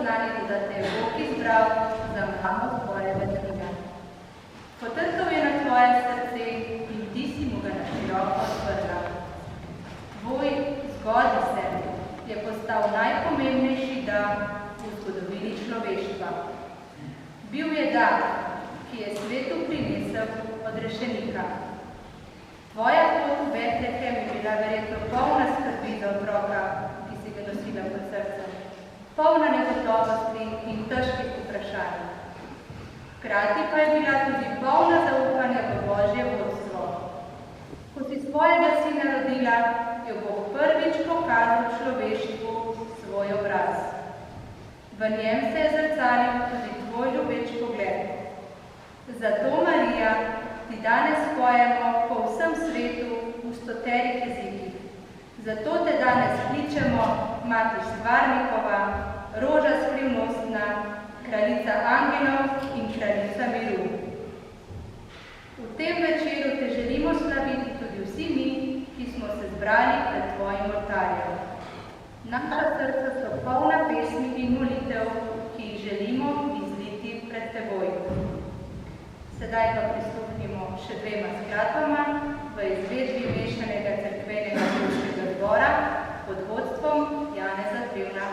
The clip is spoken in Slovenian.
spoznali, da te je Bog izbral za mamo tvojega knjiga. Potrkal je na tvoje srce in ti si mu ga na široko odprla. Tvoj zgodnji se je postal najpomembnejši dar v zgodovini človeštva. Bil je dar, ki je svetu prinesel odrešenika. Tvoja pot v Betlehem je bila verjetno polna skrbi za otroka, ki si ga nosila pod srcem, polna negotovosti in težkih vprašanj. Hkrati pa je bila tudi polna zaupanja v Božje vodstvo. Ko si svojega sina rodila, je Bog prvič pokazal človeštvu svoj obraz. V njem se je zrcalil tudi tvoj ljubeč pogled. Zato, Marija, ti danes pojemo po vsem svetu v 100 jezikih. Zato te danes kličemo Mati Stvarnikova, Roža skrivnostna, Kraljica angelov in Kraljica miru. V tem večeru te želimo slaviti tudi vsi mi, ki smo se zbrali pred tvojim oltarjem. Naša srca so polna pesmi in molitev, ki jih želimo izliti pred teboj. Sedaj pa prisluhnimo še dvema skladbama v izvedbi mešanega cerkvenega pevskega zbora pod vodstvom Janeza Trevna.